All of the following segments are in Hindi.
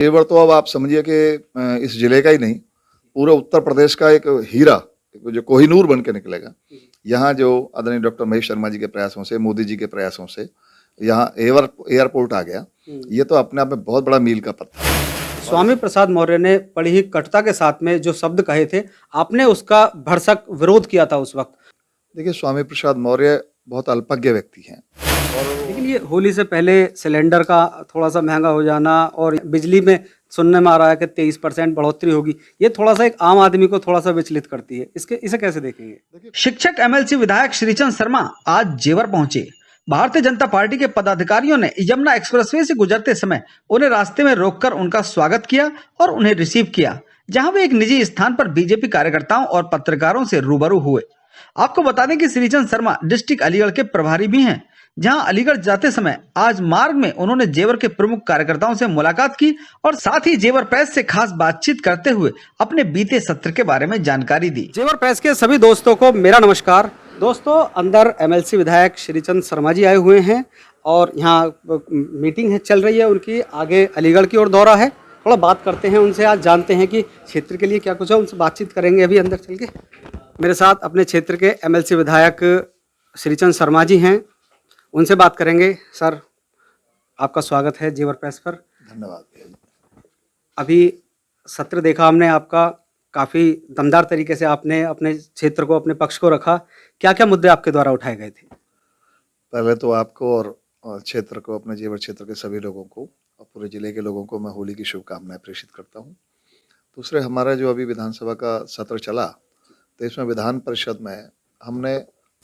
जेवर तो अब आप समझिए कि इस जिले का ही नहीं, पूरे उत्तर प्रदेश का एक हीरा, जो कोहिनूर बन के निकलेगा। यहाँ जो आदरणीय डॉक्टर महेश शर्मा जी के प्रयासों से, मोदी जी के प्रयासों से यहाँ एयरपोर्ट आ गया, ये तो अपने आप में बहुत बड़ा मील का पत्थर है। स्वामी प्रसाद मौर्य ने बड़ी ही कटुता के साथ में जो शब्द कहे थे, आपने उसका भरसक विरोध किया था उस वक्त। देखिए, स्वामी प्रसाद मौर्य बहुत अल्पज्ञ व्यक्ति हैं। लेकिन ये होली से पहले सिलेंडर का थोड़ा सा महंगा हो जाना और बिजली में सुनने में आ रहा है कि 23% बढ़ोतरी होगी, ये थोड़ा सा एक आम आदमी को थोड़ा सा विचलित करती है। इसे कैसे देखेंगे? शिक्षक एमएलसी विधायक श्रीचंद शर्मा आज जेवर पहुंचे। भारतीय जनता पार्टी के पदाधिकारियों ने यमुना एक्सप्रेसवे से गुजरते समय उन्हें रास्ते में रोककर उनका स्वागत किया और उन्हें रिसीव किया, जहां वे एक निजी स्थान पर बीजेपी कार्यकर्ताओं और पत्रकारों से रूबरू हुए। आपको बता दें कि श्रीचंद शर्मा डिस्ट्रिक्ट अलीगढ़ के प्रभारी भी हैं, जहां अलीगढ़ जाते समय आज मार्ग में उन्होंने जेवर के प्रमुख कार्यकर्ताओं से मुलाकात की और साथ ही जेवर प्रेस से खास बातचीत करते हुए अपने बीते सत्र के बारे में जानकारी दी। जेवर प्रेस के सभी दोस्तों को मेरा नमस्कार। दोस्तों, अंदर एमएलसी विधायक श्रीचंद शर्मा जी आए हुए हैं और यहाँ मीटिंग चल रही है उनकी, आगे अलीगढ़ की ओर दौरा है। थोड़ा बात करते हैं उनसे, आज जानते हैं कि क्षेत्र के लिए क्या कुछ है, उनसे बातचीत करेंगे अभी अंदर चल के। मेरे साथ अपने क्षेत्र के एमएलसी विधायक श्रीचंद शर्मा जी हैं, उनसे बात करेंगे। सर, आपका स्वागत है जेवर प्रेस पर। धन्यवाद। अभी सत्र देखा हमने आपका, काफ़ी दमदार तरीके से आपने अपने क्षेत्र को, अपने पक्ष को रखा। क्या क्या मुद्दे आपके द्वारा उठाए गए थे? पहले तो आपको और क्षेत्र को, अपने जेवर क्षेत्र के सभी लोगों को और पूरे जिले के लोगों को मैं होली की शुभकामनाएं प्रेषित करता हूं। दूसरे, हमारा जो अभी विधानसभा का सत्र चला, तो इसमें विधान परिषद में हमने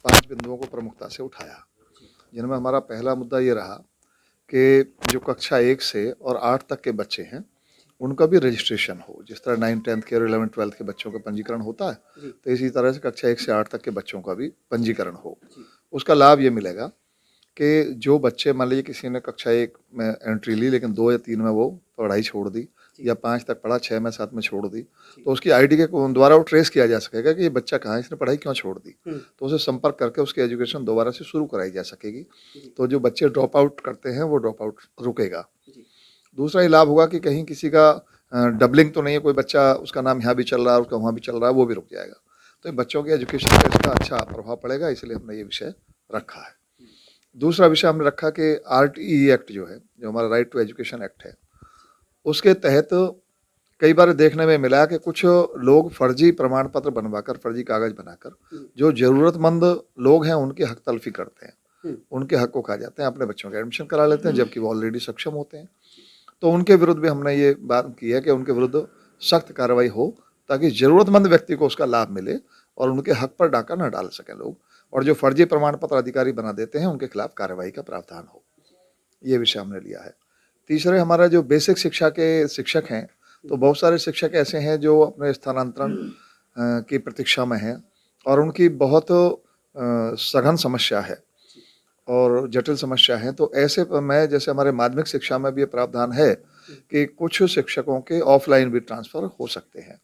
5 बिंदुओं को प्रमुखता से उठाया, जिनमें हमारा पहला मुद्दा ये रहा कि जो कक्षा 1 से और 8 तक के बच्चे हैं, उनका भी रजिस्ट्रेशन हो। जिस तरह 9, 10th के और 11, 12th के बच्चों का पंजीकरण होता है, तो इसी तरह से कक्षा 1 से 8 तक के बच्चों का भी पंजीकरण हो। उसका लाभ ये मिलेगा कि जो बच्चे, मान लीजिए किसी ने कक्षा 1 में एंट्री ली लेकिन 2 या 3 में वो पढ़ाई छोड़ दी, या 5 तक पढ़ा, 6 में 7 में छोड़ दी, तो उसकी आईडी के द्वारा वो ट्रेस किया जा सकेगा कि ये बच्चा कहाँ है, इसने पढ़ाई क्यों छोड़ दी, तो उसे संपर्क करके उसकी एजुकेशन दोबारा से शुरू कराई जा सकेगी। तो जो बच्चे ड्रॉप आउट करते हैं वो ड्रॉप आउट रुकेगा। दूसरा ये लाभ होगा कि कहीं किसी का डबलिंग तो नहीं है, कोई बच्चा उसका नाम यहाँ भी चल रहा है, उसका वहाँ भी चल रहा है, वो भी रुक जाएगा। तो बच्चों की एजुकेशन पर इसका अच्छा प्रभाव पड़ेगा, इसलिए हमने ये विषय रखा है। दूसरा विषय हमने रखा कि RTE एक्ट जो है, जो हमारा राइट टू एजुकेशन एक्ट है, उसके तहत कई बार देखने में मिला कि कुछ लोग फर्जी प्रमाण पत्र बनवाकर, फर्जी कागज बनाकर जो ज़रूरतमंद लोग हैं उनकी हक तलफी करते हैं, उनके हक को खा जाते हैं, अपने बच्चों का एडमिशन करा लेते हैं जबकि वो ऑलरेडी सक्षम होते हैं। तो उनके विरुद्ध भी हमने ये बात की है कि उनके विरुद्ध सख्त कार्रवाई हो, ताकि ज़रूरतमंद व्यक्ति को उसका लाभ मिले और उनके हक पर डाका न डाल सकें लोग, और जो फर्जी प्रमाण पत्र अधिकारी बना देते हैं उनके खिलाफ कार्रवाई का प्रावधान हो। ये विषय हमने लिया है। तीसरे, हमारा जो बेसिक शिक्षा के शिक्षक हैं, तो बहुत सारे शिक्षक ऐसे हैं जो अपने स्थानांतरण की प्रतीक्षा में हैं और उनकी बहुत सघन समस्या है और जटिल समस्या है। तो ऐसे में, जैसे हमारे माध्यमिक शिक्षा में भी ये प्रावधान है कि कुछ शिक्षकों के ऑफलाइन भी ट्रांसफ़र हो सकते हैं,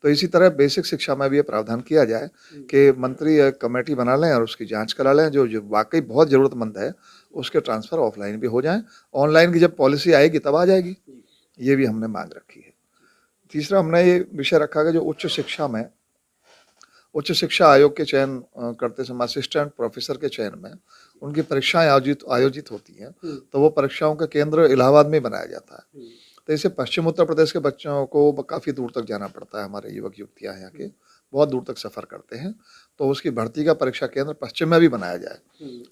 तो इसी तरह बेसिक शिक्षा में भी ये प्रावधान किया जाए कि मंत्री एक कमेटी बना लें और उसकी जांच करा लें, जो वाकई बहुत ज़रूरतमंद है उसके ट्रांसफ़र ऑफलाइन भी हो जाएं। ऑनलाइन की जब पॉलिसी आएगी तब आ जाएगी, ये भी हमने मांग रखी है। तीसरा, हमने ये विषय रखा कि जो उच्च शिक्षा में, उच्च शिक्षा आयोग के चयन करते समय असिस्टेंट प्रोफेसर के चयन में उनकी परीक्षाएं आयोजित होती हैं, तो वो परीक्षाओं का केंद्र इलाहाबाद में बनाया जाता है। तो इसे पश्चिम उत्तर प्रदेश के बच्चों को काफ़ी दूर तक जाना पड़ता है, हमारे युवक युवतियाँ यहाँ के बहुत दूर तक सफ़र करते हैं, तो उसकी भर्ती का परीक्षा केंद्र पश्चिम में भी बनाया जाए,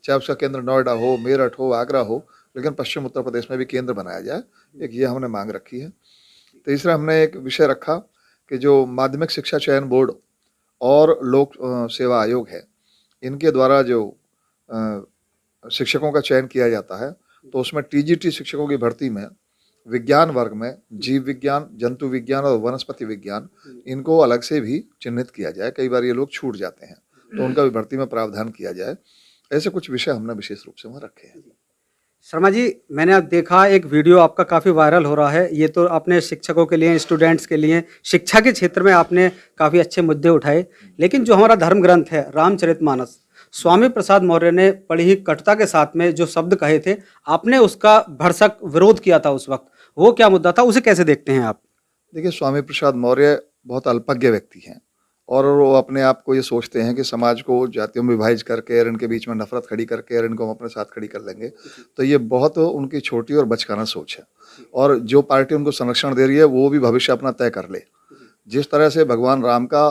चाहे उसका केंद्र नोएडा हो, मेरठ हो, आगरा हो, लेकिन पश्चिम उत्तर प्रदेश में भी केंद्र बनाया जाए। एक ये हमने मांग रखी है। तीसरा, हमने एक विषय रखा कि जो माध्यमिक शिक्षा चयन बोर्ड और लोक सेवा आयोग है, इनके द्वारा जो शिक्षकों का चयन किया जाता है, तो उसमें TGT शिक्षकों की भर्ती में विज्ञान वर्ग में जीव विज्ञान, जंतु विज्ञान और वनस्पति विज्ञान, इनको अलग से भी चिन्हित किया जाए। कई बार ये लोग छूट जाते हैं, तो उनका भी भर्ती में प्रावधान किया जाए। ऐसे कुछ विषय हमने विशेष रूप से वहाँ रखे हैं। शर्मा जी, मैंने अब देखा एक वीडियो आपका काफ़ी वायरल हो रहा है। ये तो आपने शिक्षकों के लिए, स्टूडेंट्स के लिए, शिक्षा के क्षेत्र में आपने काफ़ी अच्छे मुद्दे उठाए, लेकिन जो हमारा धर्म ग्रंथ है रामचरितमानस, स्वामी प्रसाद मौर्य ने बड़ी ही कटुता के साथ में जो शब्द कहे थे, आपने उसका भरसक विरोध किया था उस वक्त। वो क्या मुद्दा था, उसे कैसे देखते हैं आप? देखिए, स्वामी प्रसाद मौर्य बहुत अल्पज्ञ व्यक्ति हैं और वो अपने आप को ये सोचते हैं कि समाज को जातियों में विभाजित करके और इनके बीच में नफरत खड़ी करके और इनको हम अपने साथ खड़ी कर लेंगे। तो ये बहुत उनकी छोटी और बचकाना सोच है और जो पार्टी उनको संरक्षण दे रही है वो भी भविष्य अपना तय कर ले। जिस तरह से भगवान राम का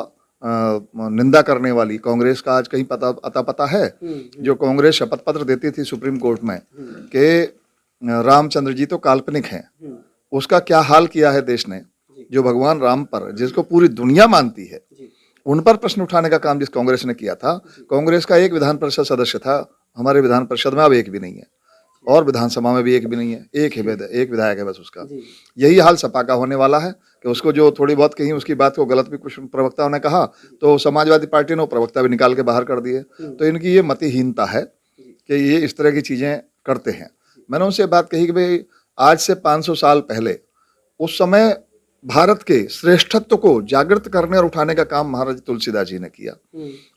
निंदा करने वाली कांग्रेस का आज कहीं अता पता है, जो कांग्रेस शपथ पत्र देती थी सुप्रीम कोर्ट में कि रामचंद्र जी तो काल्पनिक हैं, उसका क्या हाल किया है देश ने। जो भगवान राम पर, जिसको पूरी दुनिया मानती है, उन पर प्रश्न उठाने का काम जिस कांग्रेस ने किया था। कांग्रेस का एक विधान परिषद सदस्य था, हमारे विधान परिषद में अब एक भी नहीं है और विधानसभा में भी एक भी नहीं है, एक विधायक है बस उसका। यही हाल सपा का होने वाला है कि उसको जो थोड़ी बहुत कहीं उसकी बात को गलत भी कुछ प्रवक्ताओं ने कहा तो समाजवादी पार्टी ने वो प्रवक्ता भी निकाल के बाहर कर दिए। तो इनकी ये मतिहीनता है कि ये इस तरह की चीजें करते हैं। मैंने उनसे बात कही कि भाई आज से 500 साल पहले उस समय भारत के श्रेष्ठत्व को जागृत करने और उठाने का काम महाराज तुलसीदास जी ने किया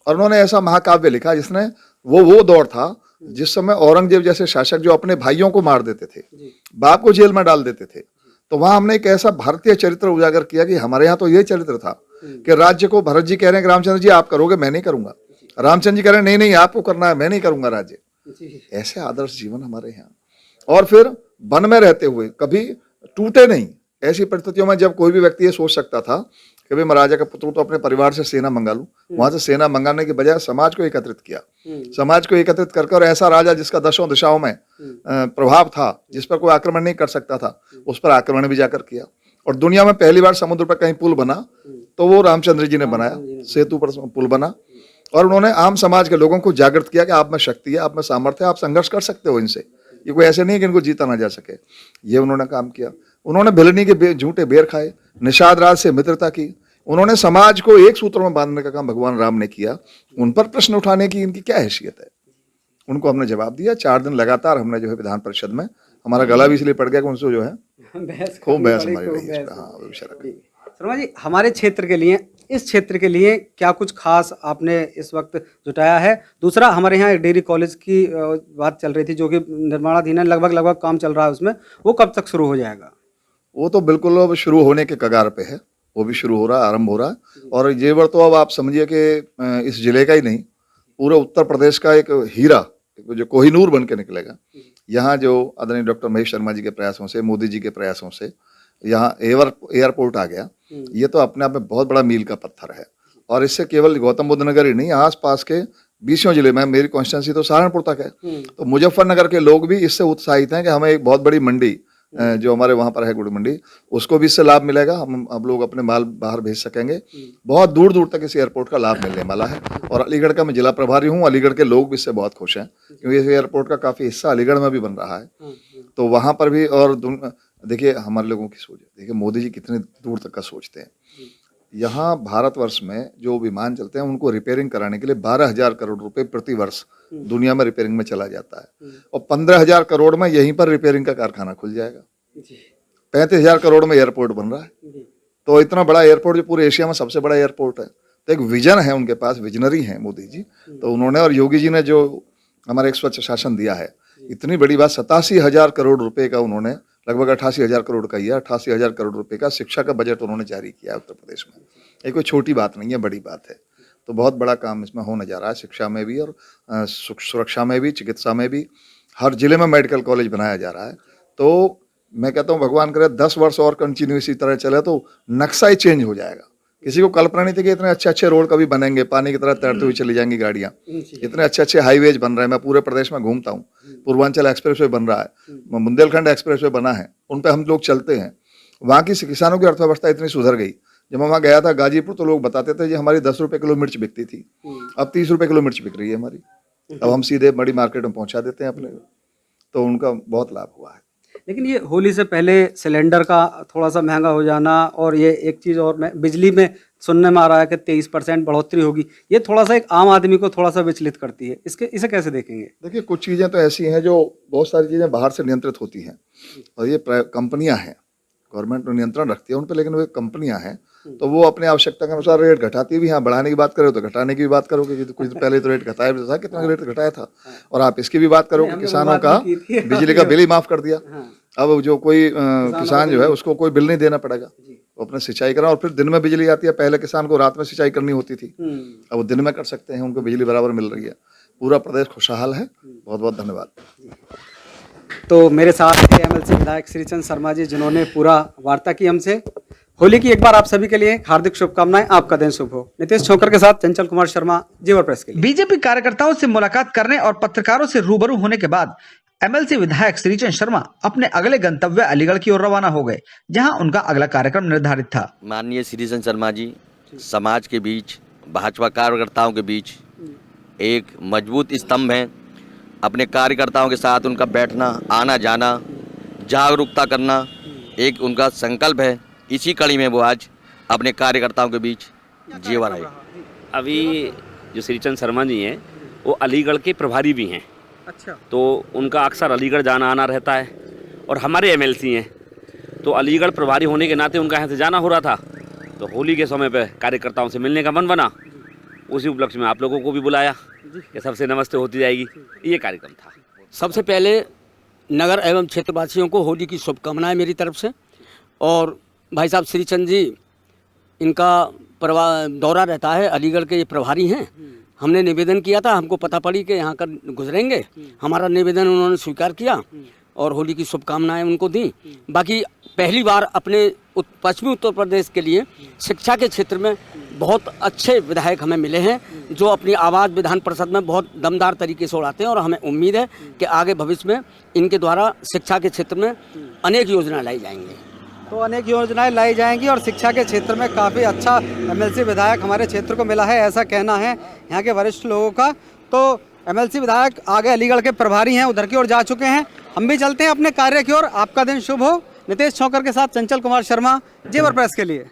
और उन्होंने ऐसा महाकाव्य लिखा जिसने वो दौर था जिस समय औरंगजेब जैसे शासक जो अपने भाइयों को मार देते थे, बाप को जेल में डाल देते थे, तो वहां हमने एक ऐसा भारतीय चरित्र उजागर किया कि हमारे यहाँ तो ये चरित्र था कि राज्य को भरत जी कह रहे हैं कि रामचंद्र जी आप करोगे, मैं नहीं करूंगा। रामचंद्र जी कह रहे हैं नहीं आपको करना है, मैं नहीं करूंगा राज्य। ऐसे आदर्श जीवन हमारे यहाँ। और फिर वन में रहते हुए कभी टूटे नहीं। ऐसी परिस्थितियों में जब कोई भी व्यक्ति ये सोच सकता था कि भाई मैं राजा का पुत्र तो अपने परिवार से सेना मंगा लूं, वहां से सेना मंगाने के बजाय समाज को एकत्रित किया। समाज को एकत्रित करके और ऐसा राजा जिसका दशों दिशाओं में प्रभाव था, जिस पर कोई आक्रमण नहीं कर सकता था, उस पर आक्रमण भी जाकर किया। और दुनिया में पहली बार समुद्र पर कहीं पुल बना तो वो रामचंद्र जी ने बनाया, सेतु पर पुल बना। और उन्होंने आम समाज के लोगों को जागृत किया कि आप में शक्ति है, आप में सामर्थ्य है, आप संघर्ष कर सकते हो इनसे। ये कोई ऐसे नहीं है कि इनको जीता ना जा सके। ये उन्होंने काम किया। उन्होंने भिलनी के झूठे बेर खाए, निषाद राज से मित्रता की। उन्होंने समाज को एक सूत्र में बांधने का काम भगवान राम ने किया। उन पर प्रश्न उठाने की इनकी क्या हैसियत है, उनको हमने जवाब दिया। 4 दिन लगातार हमने जो है विधान परिषद में, हमारा गला भी इसलिए पड़ गया कि उनसे जो है खूब बहस हमारी रही। शर्मा जी, हमारे क्षेत्र के लिए, इस क्षेत्र के लिए क्या कुछ खास आपने इस वक्त जुटाया है? दूसरा, हमारे यहाँ एक डेयरी कॉलेज की बात चल रही थी जो कि निर्माणाधीन है, लगभग काम चल रहा है उसमें, वो कब तक शुरू हो जाएगा? वो तो बिल्कुल अब शुरू होने के कगार पे है, वो भी शुरू हो रहा है, आरंभ हो रहा है। और जेवर तो अब आप समझिए कि इस जिले का ही नहीं, पूरे उत्तर प्रदेश का एक हीरा जो कोहिनूर बन के निकलेगा। यहाँ जो आदरणीय डॉक्टर महेश शर्मा जी के प्रयासों से, मोदी जी के प्रयासों से यहाँ एयरपोर्ट आ गया, ये तो अपने आप में बहुत बड़ा मील का पत्थर है। और इससे केवल गौतम बुद्ध नगर ही नहीं, आस पास के 20 जिले में, मेरी कॉन्स्टिट्यूंसी तो सहारनपुर तक है, तो मुजफ्फरनगर के लोग भी इससे उत्साहित हैं कि हमें एक बहुत बड़ी मंडी जो हमारे वहां पर है गुड़ मंडी, उसको भी इससे लाभ मिलेगा। हम लोग अपने माल बाहर भेज सकेंगे। बहुत दूर दूर तक इस एयरपोर्ट का लाभ मिलने वाला है। और अलीगढ़ का मैं जिला प्रभारी हूँ, अलीगढ़ के लोग भी इससे बहुत खुश हैं क्योंकि इस एयरपोर्ट का काफी हिस्सा अलीगढ़ में भी बन रहा है। तो वहां पर भी, और देखिए हमारे लोगों की सोच, देखिए मोदी जी कितने दूर तक का सोचते हैं। यहाँ भारतवर्ष में जो विमान चलते हैं उनको रिपेयरिंग कराने के लिए 12,000 करोड़ रुपए प्रति वर्ष दुनिया में रिपेयरिंग में चला जाता है। और 15,000 करोड़ में यहीं पर रिपेयरिंग का कारखाना खुल जाएगा। 35,000 करोड़ में एयरपोर्ट बन रहा है। तो इतना बड़ा एयरपोर्ट जो पूरे एशिया में सबसे बड़ा एयरपोर्ट है। तो एक विजन है उनके पास, विजनरी है मोदी जी। तो उन्होंने, और योगी जी ने जो हमारे एक स्वच्छ शासन दिया है, इतनी बड़ी बात, 87,000 करोड़ रुपए का उन्होंने, लगभग 88,000 करोड़ का ही है, 88,000 करोड़ रुपए का शिक्षा का बजट उन्होंने जारी किया उत्तर प्रदेश में। ये कोई छोटी बात नहीं है, बड़ी बात है। तो बहुत बड़ा काम इसमें होने जा रहा है, शिक्षा में भी और सुरक्षा में भी, चिकित्सा में भी। हर जिले में मेडिकल कॉलेज बनाया जा रहा है। तो मैं कहता हूँ भगवान करे 10 वर्ष और कंटिन्यू इसी तरह चले तो नक्शा ही चेंज हो जाएगा। किसी को कल्पना नहीं थी कि इतने अच्छे रोड कभी बनेंगे, पानी की तरह तैरते हुए चली जाएंगी गाड़ियाँ। इतने अच्छे हाईवेज बन रहे हैं। मैं पूरे प्रदेश में घूमता हूँ, पूर्वांचल एक्सप्रेसवे बन रहा है, बुंदेलखंड एक्सप्रेसवे बना है, उन पे हम लोग चलते हैं। वहाँ की किसानों की अर्थव्यवस्था इतनी सुधर गई। जब मैं वहाँ गया था गाजीपुर, तो लोग बताते थे जी हमारी 10 रुपए किलो मिर्च बिकती थी, अब 30 रुपए किलो मिर्च बिक रही है हमारी। अब हम सीधे बड़ी मार्केट में पहुँचा देते हैं अपने, तो उनका बहुत लाभ हुआ है। लेकिन ये होली से पहले सिलेंडर का थोड़ा सा महंगा हो जाना, और ये एक चीज़ और, बिजली में सुनने में आ रहा है कि 23% बढ़ोतरी होगी, ये थोड़ा सा एक आम आदमी को थोड़ा सा विचलित करती है। इसे कैसे देखेंगे? देखिए कुछ चीज़ें तो ऐसी हैं जो, बहुत सारी चीज़ें बाहर से नियंत्रित होती हैं और ये कंपनियां हैं, गवर्नमेंट नियंत्रण रखती है उन पर, लेकिन वो कंपनियां हैं तो वो अपने आवश्यकता के अनुसार रेट घटाती भी। हाँ, बढ़ाने की बात करो तो घटाने की भी बात करोगे, कुछ दिन पहले तो रेट घटाया भी था, कितना रेट घटाया था। और आप इसकी भी बात करो कि किसानों का बिजली का बिल ही माफ कर दिया। अब जो कोई किसान जो है उसको कोई बिल नहीं देना पड़ेगा, वो अपने सिंचाई करा। और फिर दिन में बिजली आती है, पहले किसान को रात में सिंचाई करनी होती थी, अब वो दिन में कर सकते हैं, उनको बिजली बराबर मिल रही है। पूरा प्रदेश खुशहाल है। बहुत बहुत धन्यवाद। तो मेरे साथ एमएलसी विधायक श्रीचंद शर्मा जी, जिन्होंने पूरा वार्ता की हमसे। होली की एक बार आप सभी के लिए हार्दिक शुभकामनाएं। आपका दिन शुभ हो। नितेश छोकर के साथ चंचल कुमार शर्मा, जेवर प्रेस के लिए। बीजेपी कार्यकर्ताओं से मुलाकात करने और पत्रकारों से रूबरू होने के बाद एमएलसी विधायक श्रीचंद शर्मा अपने अगले गंतव्य अलीगढ़ की ओर रवाना हो गए, जहां उनका अगला कार्यक्रम निर्धारित था। माननीय श्रीचंद शर्मा जी समाज के बीच, भाजपा कार्यकर्ताओं के बीच एक मजबूत स्तंभ हैं। अपने कार्यकर्ताओं के साथ उनका बैठना, आना जाना, जागरूकता करना एक उनका संकल्प है। इसी कड़ी में वो आज अपने कार्यकर्ताओं के बीच जेवर आए। अभी जो श्रीचंद शर्मा जी हैं वो अलीगढ़ के प्रभारी भी हैं। अच्छा। तो उनका अक्सर अलीगढ़ जाना आना रहता है और हमारे एमएलसी हैं, तो अलीगढ़ प्रभारी होने के नाते उनका यहाँ से जाना हो रहा था। तो होली के समय पे कार्यकर्ताओं से मिलने का मन बना, उसी उपलक्ष्य में आप लोगों को भी बुलाया कि सबसे नमस्ते होती जाएगी, ये कार्यक्रम था। सबसे पहले नगर एवं क्षेत्रवासियों को होली की शुभकामनाएं मेरी तरफ से। और भाई साहब श्रीचंद जी, इनका दौरा रहता है, अलीगढ़ के ये प्रभारी हैं। हमने निवेदन किया था, हमको पता पड़ी कि यहाँ कर गुजरेंगे, हमारा निवेदन उन्होंने स्वीकार किया और होली की शुभकामनाएं उनको दी। बाकी पहली बार अपने पश्चिमी उत्तर प्रदेश के लिए शिक्षा के क्षेत्र में बहुत अच्छे विधायक हमें मिले हैं, जो अपनी आवाज़ विधान परिषद में बहुत दमदार तरीके से उड़ाते हैं। और हमें उम्मीद है कि आगे भविष्य में इनके द्वारा शिक्षा के क्षेत्र में अनेक योजनाएं लाई जाएंगी। तो अनेक योजनाएं लाई जाएंगी और शिक्षा के क्षेत्र में काफ़ी अच्छा एमएलसी विधायक हमारे क्षेत्र को मिला है, ऐसा कहना है यहाँ के वरिष्ठ लोगों का। तो एमएलसी विधायक आगे अलीगढ़ के प्रभारी हैं, उधर की ओर जा चुके हैं। हम भी चलते हैं अपने कार्य की ओर। आपका दिन शुभ हो। नितेश छोकर के साथ चंचल कुमार शर्मा, जेवर प्रेस के लिए।